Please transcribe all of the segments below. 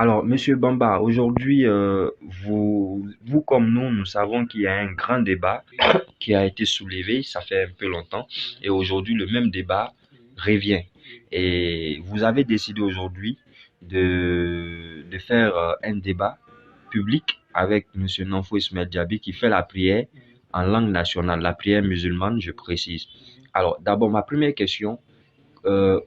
Alors, Monsieur Bamba, aujourd'hui, vous comme nous savons qu'il y a un grand débat qui a été soulevé, ça fait un peu longtemps, et aujourd'hui, le même débat revient. Et vous avez décidé aujourd'hui de faire un débat public avec Monsieur Nanfo Ismaël Diaby qui fait la prière en langue nationale, la prière musulmane, je précise. Alors, d'abord, ma première question,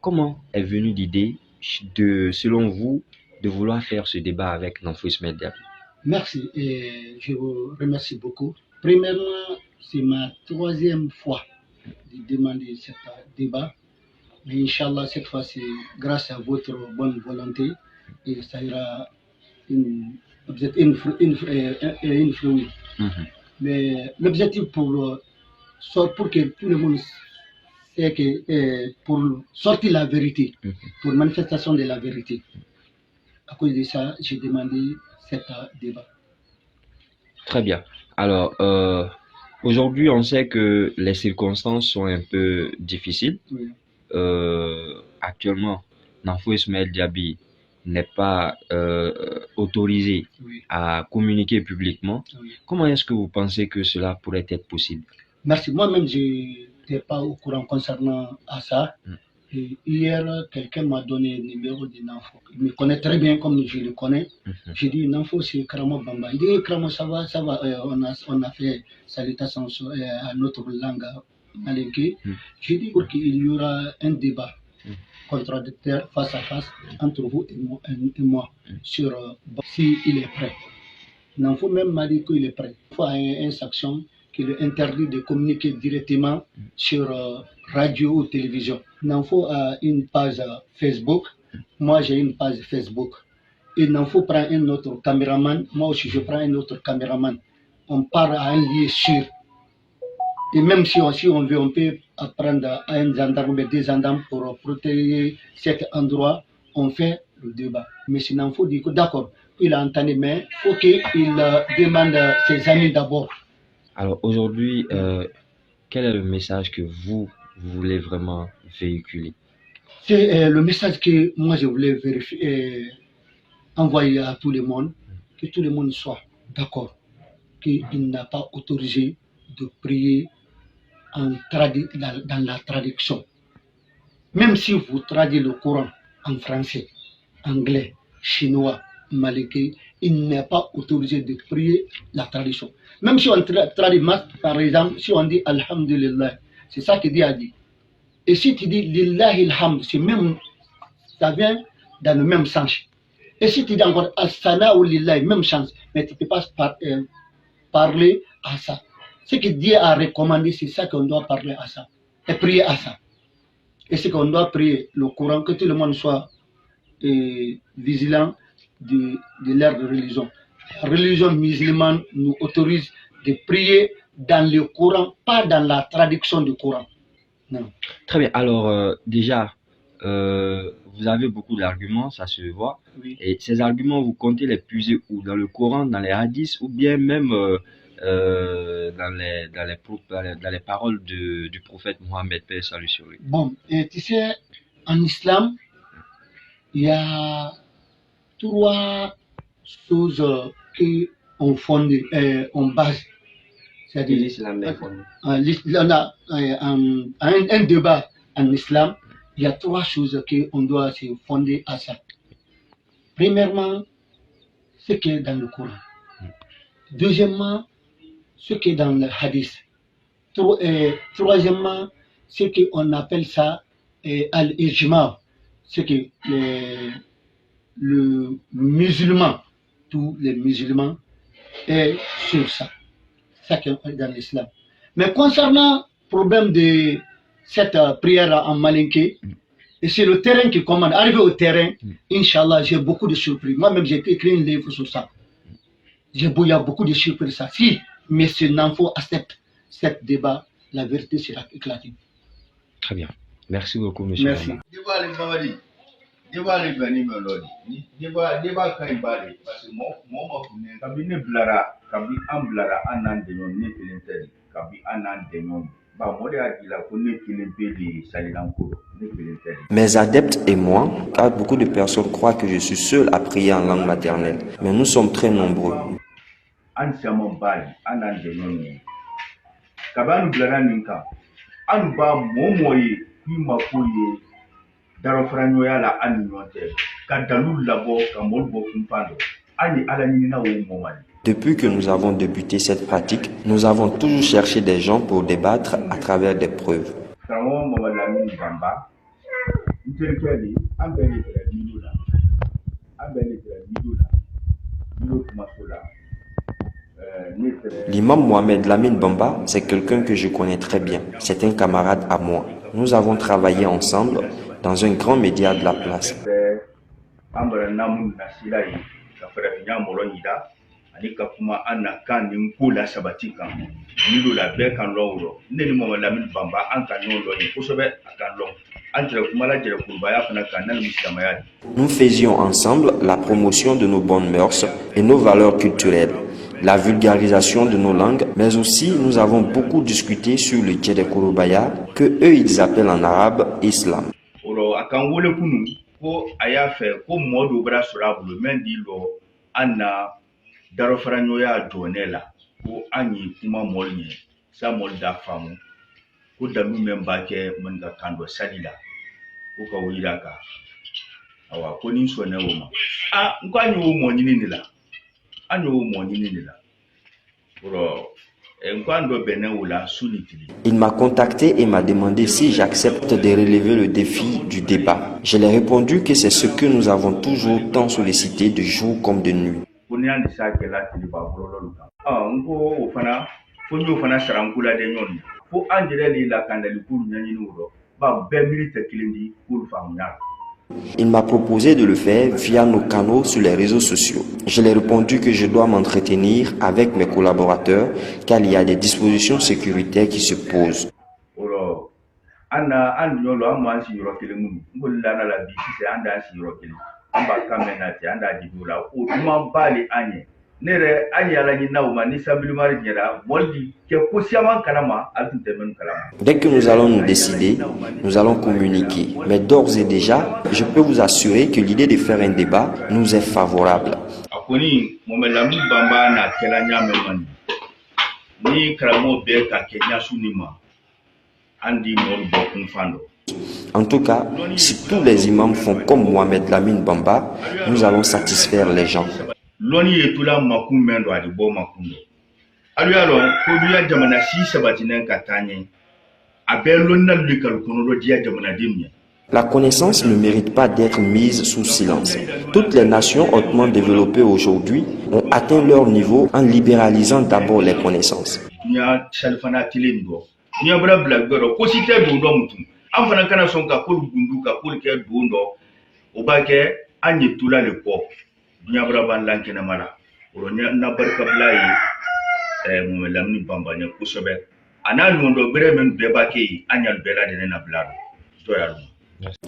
comment est venue l'idée selon vous, de vouloir faire ce débat avec Nanfo Ismaël Diaby? Merci et je vous remercie beaucoup. Premièrement, c'est ma troisième fois de demander ce débat. Mais Inch'Allah, cette fois, c'est grâce à votre bonne volonté et ça ira une, une fruit. Mhm. Mais l'objectif pour que tout le monde sait que pour sortir la vérité, Mhm. pour manifestation de la vérité, à cause de ça, j'ai demandé cet débat. Très bien. Alors, aujourd'hui, on sait que les circonstances sont un peu difficiles. Oui. Actuellement, Nanfo Ismaël Diaby n'est pas autorisé Oui. à communiquer publiquement. Oui. Comment est-ce que vous pensez que cela pourrait être possible? Merci. Moi-même, je n'étais pas au courant concernant à ça. Mm. Et hier, quelqu'un m'a donné le numéro de Nanfo. Il me connaît très bien comme je le connais. Mhm. J'ai dit, Nanfo, c'est Kramo Bamba. Il dit, Kramo, ça va, ça va. On a fait salutation à notre langue malinké. Mm. J'ai dit qu'il y aura un débat Mm. contradictoire face à face entre vous et moi sur si il est prêt. Nanfo même m'a dit qu'il est prêt. Il faut une sanction qui lui interdit de communiquer directement sur radio ou télévision. Nanfo a une page Facebook. Moi, j'ai une page Facebook. Et Nanfo prend un autre caméraman. Moi aussi, je prends un autre caméraman. On part à un lieu sûr. Et même si on veut, on peut apprendre à un gendarme ou des gendarmes pour protéger cet endroit. On fait le débat. Mais si Nanfo dit que d'accord, il a entendu, mais il faut qu'il demande à ses amis d'abord. Alors, aujourd'hui, quel est le message que vous voulez vraiment véhiculer? C'est le message que moi je voulais vérifier, envoyer à tout le monde, que tout le monde soit d'accord, qu'il n'a pas autorisé de prier dans la traduction. Même si vous traduisez le Coran en français, anglais, chinois, malinké, il n'est pas autorisé de prier la traduction. Même si on traduit, par exemple, si on dit Alhamdulillah, c'est ça que Dieu a dit. Et si tu dis Lillahi alhamd, c'est même, ça vient dans le même sens. Et si tu dis encore As-sana ou Lillahi, même sens, mais tu ne peux pas parler à ça. Ce que Dieu a recommandé, c'est ça qu'on doit parler à ça. Et prier à ça. Et c'est qu'on doit prier le Coran, que tout le monde soit vigilant de leur religion. La religion musulmane nous autorise de prier dans le Coran, pas dans la traduction du Coran. Non. Très bien. Alors, déjà, vous avez beaucoup d'arguments, ça se voit. Oui. Et ces arguments, vous comptez les puiser où? Dans le Coran, dans les hadiths, ou bien même dans les paroles du prophète Mohammed, paix et salut sur lui. Bon, et tu sais, en islam, il y a trois choses qu'on fonde, on base. C'est-à-dire, L'islam est fondé. on a un débat en islam, il y a trois choses qu'on doit se fonder à ça. Premièrement, ce qui est dans le Coran. Deuxièmement, ce qui est dans le hadith. Troisièmement, ce qu'on appelle ça al-ijma, ce que le musulman, tous les musulmans, est sur ça. Ça qui est dans l'islam. Mais concernant le problème de cette prière en malinké, et c'est le terrain qui commande. Arrivé au terrain, Inch'Allah, j'ai beaucoup de surprises. Moi-même, j'ai écrit un livre sur ça. Il y a beaucoup de surprises sur ça. Si M. Nanfo accepte ce débat, la vérité sera éclatée. Très bien. Merci beaucoup, monsieur. Merci. Débat les bani melodi. Débat quand il parle parce que moi quand il ne blara, quand il amblara anan de non ne kelenteri, quand il anan de non ba mo de akila ko ne kelen pe de salilankoro ne kelen tɛ. Mes adeptes et moi, car beaucoup de personnes croient que je suis seul à prier en langue maternelle, mais nous sommes très nombreux. An caman b'a ye an n'an dɛmɛ nin ye kab'an bilara nin kan an b'a mɔ ye k'i ma ko ye dara fara ɲɔgɔnya la an ni ɲɔgɔn cɛ ka dalu labɔ ka mɔli bɔ kunfan dɔ an ni ala ɲinina o mɔ man di. Depuis que nous avons débuté cette pratique, nous avons toujours cherché des gens pour débattre à travers des preuves. Karamɔgɔ Mamadu Lamini Bamba n terikɛ de an bɛɛ de kɛra milieu la milieu kumaso la. L'imam Mohamed Lamine Bamba, c'est quelqu'un que je connais très bien. C'est un camarade à moi. Nous avons travaillé ensemble dans un grand média de la place. Ani ka kuma an na kan nin ko la sabati kan milieu la bɛɛ kan lɔn o rɔ ne ni Mamadu Lamini Bamba an ka ɲɔgɔn lɔn ye kosɛbɛ a kan lɔn an jɛra kuma la jɛrɛkurubaya fana kan n'ale misilamaya de. Nous faisions ensemble la promotion de nos bonnes mœurs et nos valeurs culturelles, la vulgarisation de nos langues, mais aussi nous avons beaucoup discuté sur le Djerekurubaya que eux ils appellent en arabe islam. Oro akan wole kunu ko aya fɛ ko mɔɔ dɔ bɛra sɔrɔ a bolo mɛn di lɔ an na daro fara ɲɔgɔnya jɔnɛ la ko an ye kuma mɔli ɲɛ sa mɔli da faamu ko dalu mɛn b'a kɛ mani ka kan dɔ sali la ko ka o yira kan awa ko ni sɔnna o ma n ko an y'o mɔ ɲini de la oro n ko an dɔ bɛnna o la su ni tile. Il m'a contacté et m'a demandé si j'accepte de relever le défi du débat. Je lui ai répondu que c'est ce que nous avons toujours tant sollicité de jour comme de nuit. Ko ni an disa kɛla tile b'a bolo lolu kan n ko o fana fo n y'o fana sara n kula de ɲɔgɔn na fo an yɛrɛ de la kandali k'olu ɲɛɲini o rɔ ba bɛɛ miiri tɛ kelen di k'olu faamuya. Il m'a proposé de le faire via nos canaux sur les réseaux sociaux. Je lui ai répondu que je dois m'entretenir avec mes collaborateurs car il y a des dispositions sécuritaires qui se posent. Oro an ɲɔlo an m'an sigiyɔrɔ kelen minnu n ko lana la bi sisan an d'an sigiyɔrɔ kelen an b'a kan mɛn na ten an d'a jigi o la o duman ba le an ye ne yɛrɛ an yala ɲinina o ma ni sanbilimari ɲɛna mɔli kɛ ko siaman kalama a tun tɛ minnu kalama. Dès que nous allons nous décider, nous allons communiquer. Mais d'ores et déjà, je peux vous assurer que l'idée de faire un débat nous est favorable. A ko ni Mamadu Lamini Bamba n'a kɛla ɲaamɛ man di ni karamɔgɔ bɛɛ ka kɛ ɲasu ni ma an di mɔli bɔ kunfan dɔ. En tout cas, si tous les imams font comme Mohamed Lamine Bamba, nous allons satisfaire les gens. Loni ye tula makun mɛn dɔ a di bɔ makun dɔ alu y'a lɔn ko duya jamana si sabatinen ka taa ɲɛ a bɛɛ lɔnina lu kalu kɔnɔ dɔ diya jamanaden ɲɛ. La connaissance ne mérite pas d'être mise sous silence. Toutes les nations hautement développées aujourd'hui ont atteint leur niveau en libéralisant d'abord les connaissances. Duya salifana kelen dɔ duya bɛra bila gbɛrɛ ko si tɛ don dɔ mutu an fana kana sɔn ka k'olu gundu ka k'olu kɛ don dɔ o b'a kɛ an ye tula le kɔ duya bɛra b'an lan kɛnɛma la o na barikabila ye Mamadu Lamini Bamba ɲɛ kosɛbɛ a n'a ɲɔgɔn dɔ bɛrɛ min bɛɛ b'a kɛ yen an y'alu bɛɛ lajɛlen nabila dɔ y'a dɔn.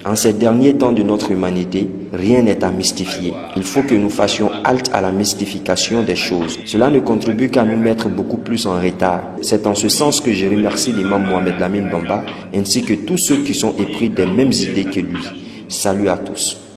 En ces derniers temps de notre humanité, rien n'est à mystifier. Il faut que nous fassions halte à la mystification des choses. Cela ne contribue qu'à nous mettre beaucoup plus en retard. C'est en ce sens que je remercie l'imam Mohamed Lamine Bamba ainsi que tous ceux qui sont épris des mêmes idées que lui. Salut à tous.